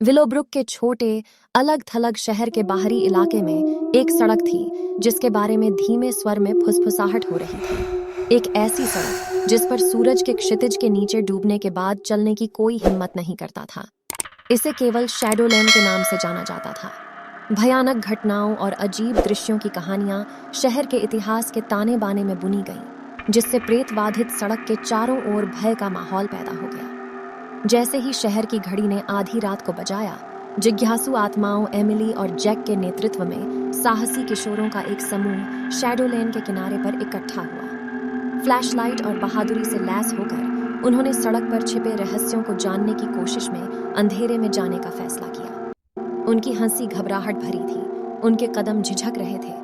Willowbrook के छोटे अलग थलग शहर के बाहरी इलाके में एक सड़क थी जिसके बारे में धीमे स्वर में फुसफुसाहट हो रही थी। एक ऐसी सड़क जिस पर सूरज के क्षितिज के नीचे डूबने के बाद चलने की कोई हिम्मत नहीं करता था। इसे केवल शैडोलैंड के नाम से जाना जाता था। भयानक घटनाओं और अजीब दृश्यों की कहानियां शहर के इतिहास के ताने बाने में बुनी गईं, जिससे प्रेतबाधित सड़क के चारों ओर भय का माहौल पैदा हो गया। जैसे ही शहर की घड़ी ने आधी रात को बजाया, जिज्ञासु आत्माओं एमिली और जैक के नेतृत्व में साहसी किशोरों का एक समूह शैडोलैंड के किनारे पर इकट्ठा हुआ। फ्लैशलाइट और बहादुरी से लैस होकर उन्होंने सड़क पर छिपे रहस्यों को जानने की कोशिश में अंधेरे में जाने का फैसला किया। उनकी हंसी घबराहट भरी थी, उनके कदम झिझक रहे थे,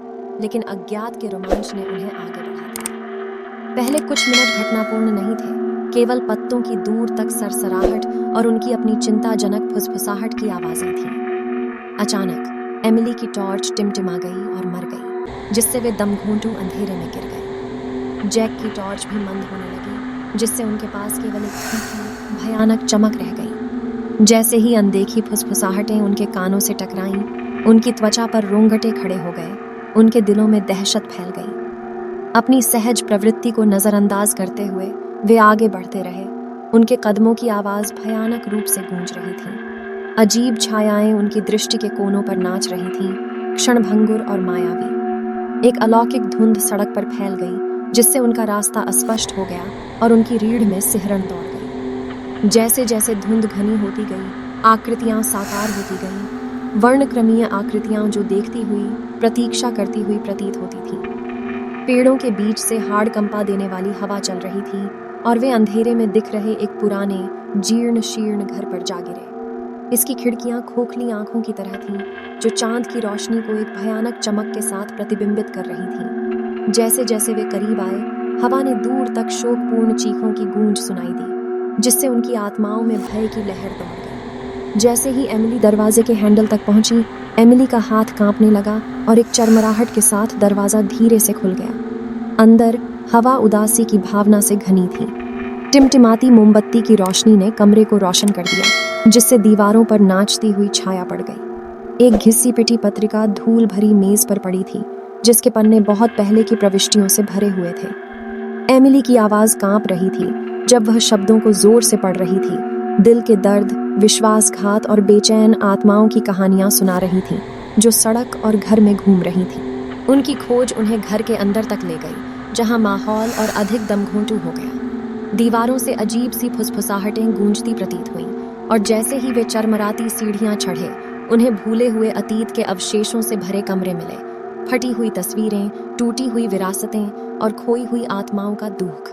लेकिन अज्ञात के रोमांच ने उन्हें आगे बढ़ा दिया। पहले कुछ मिनट घटनापूर्ण नहीं थे, केवल पत्तों की दूर तक सरसराहट और उनकी अपनी चिंताजनक फुसफुसाहट की आवाजें थीं। अचानक एमिली की टॉर्च टिमटिमा गई और मर गई, जिससे वे दमघोंटू अंधेरे में गिर गए। जैक की टॉर्च भी मंद होने लगी, जिससे उनके पास केवल एक फीकी भयानक चमक रह गई। जैसे ही अनदेखी फुसफुसाहटें उनके कानों से टकराईं, उनकी त्वचा पर रोंगटे खड़े हो गए, उनके दिलों में दहशत फैल गई। अपनी सहज प्रवृत्ति को नजरअंदाज करते हुए वे आगे बढ़ते रहे। उनके कदमों की आवाज भयानक रूप से गूंज रही थी। अजीब छायाएं उनकी दृष्टि के कोनों पर नाच रही थीं, क्षणभंगुर और मायावी। एक अलौकिक धुंध सड़क पर फैल गई, जिससे उनका रास्ता अस्पष्ट हो गया और उनकी रीढ़ में सिहरन दौड़ गई। जैसे जैसे धुंध घनी होती गई, आकृतियां साकार होती गईं, वर्णक्रमीय आकृतियां जो देखती हुई प्रतीक्षा करती हुई प्रतीत होती थीं। पेड़ों के बीच से हाड़ कंपा देने वाली हवा चल रही थी और वे अंधेरे में दिख रहे एक पुराने जीर्ण शीर्ण घर पर जा गिरे। इसकी खिड़कियां खोखली आंखों की तरह थीं, जो चांद की रोशनी को एक भयानक चमक के साथ प्रतिबिंबित कर रही थीं। जैसे जैसे वे करीब आए, हवा ने दूर तक शोकपूर्ण चीखों की गूंज सुनाई दी, जिससे उनकी आत्माओं में भय की लहर दौड़ गई। जैसे ही एमिली दरवाजे के हैंडल तक पहुंची, एमिली का हाथ कांपने लगा और एक चरमराहट के साथ दरवाजा धीरे से खुल गया। अंदर हवा उदासी की भावना से घनी थी। टिमटिमाती मोमबत्ती की रोशनी ने कमरे को रोशन कर दिया, जिससे दीवारों पर नाचती हुई छाया पड़ गई। एक घिसी पिटी पत्रिका धूल भरी मेज पर पड़ी थी, जिसके पन्ने बहुत पहले की प्रविष्टियों से भरे हुए थे। एमिली की आवाज कांप रही थी जब वह शब्दों को जोर से पढ़ रही थी। दिल के दर्द, विश्वासघात और बेचैन आत्माओं की कहानियां सुना रही थी, जो सड़क और घर में घूम रही थी। उनकी खोज उन्हें घर के अंदर तक ले गई, जहां माहौल और अधिक दमघोंटू हो गया। दीवारों से अजीब सी फुसफुसाहटें गूंजती प्रतीत हुईं, और जैसे ही वे चरमराती सीढ़ियां चढ़े, उन्हें भूले हुए अतीत के अवशेषों से भरे कमरे मिले। फटी हुई तस्वीरें, टूटी हुई विरासतें और खोई हुई आत्माओं का दुख।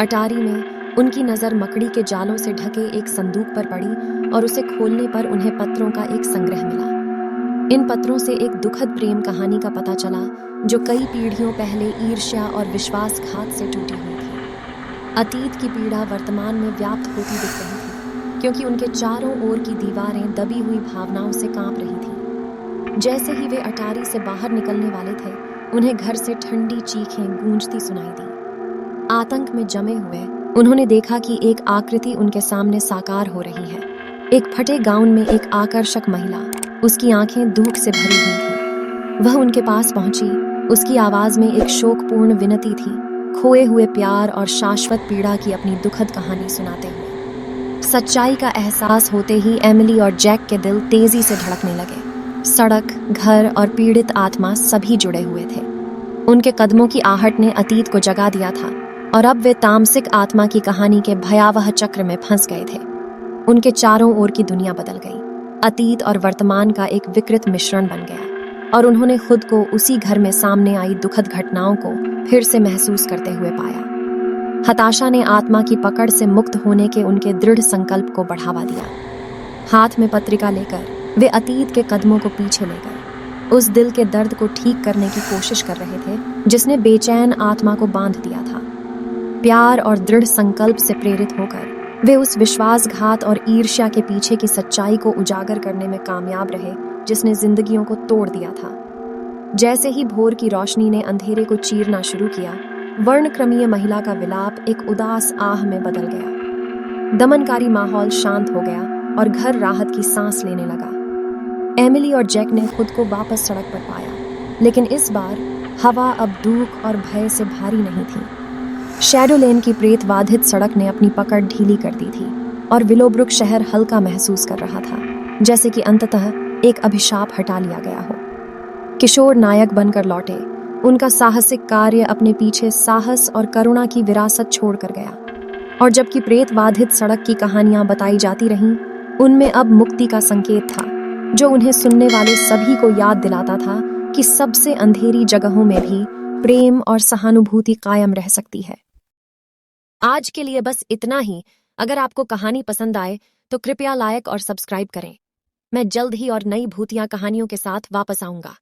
अटारी में उनकी नजर मकड़ी के जालों से ढके एक संदूक पर पड़ी और उसे खोलने पर उन्हें पत्रों का एक संग्रह मिला। इन पत्रों से एक दुखद प्रेम कहानी का पता चला, जो कई पीढ़ियों पहले ईर्ष्या और विश्वासघात से टूटी हुई थी। अतीत की पीड़ा वर्तमान में व्याप्त होती दिख रही थी, क्योंकि उनके चारों ओर की दीवारें दबी हुई भावनाओं से कांप रही थीं। जैसे ही वे अटारी से बाहर निकलने वाले थे, उन्हें घर से ठंडी चीखें गूंजती सुनाई दी। आतंक में जमे हुए उन्होंने देखा कि एक आकृति उनके सामने साकार हो रही है। एक फटे गाउन में एक आकर्षक महिला, उसकी आंखें दुख से भरी हुई थीं। वह उनके पास पहुंची, उसकी आवाज में एक शोकपूर्ण विनती थी, खोए हुए प्यार और शाश्वत पीड़ा की अपनी दुखद कहानी सुनाते हुए। सच्चाई का एहसास होते ही एमिली और जैक के दिल तेजी से धड़कने लगे। सड़क, घर और पीड़ित आत्मा सभी जुड़े हुए थे। उनके कदमों की आहट ने अतीत को जगा दिया था, और अब वे तामसिक आत्मा की कहानी के भयावह चक्र में फंस गए थे। उनके चारों ओर की दुनिया बदल गई। अतीत और वर्तमान का एक विकृत मिश्रण बन गया, और उन्होंने खुद को उसी घर में सामने आई दुखद घटनाओं को फिर से महसूस करते हुए पाया। हताशा ने आत्मा की पकड़ से मुक्त होने के उनके दृढ़ संकल्प को बढ़ावा दिया। हाथ में पत्रिका लेकर वे अतीत के कदमों को पीछे ले गए, उस दिल के दर्द को ठीक करने की कोशिश कर रहे थे जिसने बेचैन आत्मा को बांध दिया था। प्यार और दृढ़ संकल्प से प्रेरित होकर वे उस विश्वासघात और ईर्ष्या के पीछे की सच्चाई को उजागर करने में कामयाब रहे, जिसने जिंदगियों को तोड़ दिया था। जैसे ही भोर की रोशनी ने अंधेरे को चीरना शुरू किया, वर्णक्रमीय महिला का विलाप एक उदास आह में बदल गया। दमनकारी माहौल शांत हो गया और घर राहत की सांस लेने लगा। एमिली और जैक ने खुद को वापस सड़क पर पाया, लेकिन इस बार हवा अब दुख और भय से भारी नहीं थी। शैडो लेन की प्रेत बाधित सड़क ने अपनी पकड़ ढीली कर दी थी और विलोब्रुक शहर हल्का महसूस कर रहा था, जैसे कि अंततः एक अभिशाप हटा लिया गया हो। किशोर नायक बनकर लौटे। उनका साहसिक कार्य अपने पीछे साहस और करुणा की विरासत छोड़कर गया, और जबकि प्रेत बाधित सड़क की कहानियां बताई जाती रहीं, उनमें अब मुक्ति का संकेत था, जो उन्हें सुनने वाले सभी को याद दिलाता था कि सबसे अंधेरी जगहों में भी प्रेम और सहानुभूति कायम रह सकती है। आज के लिए बस इतना ही। अगर आपको कहानी पसंद आए तो कृपया लाइक और सब्सक्राइब करें। मैं जल्द ही और नई भूतिया कहानियों के साथ वापस आऊंगा।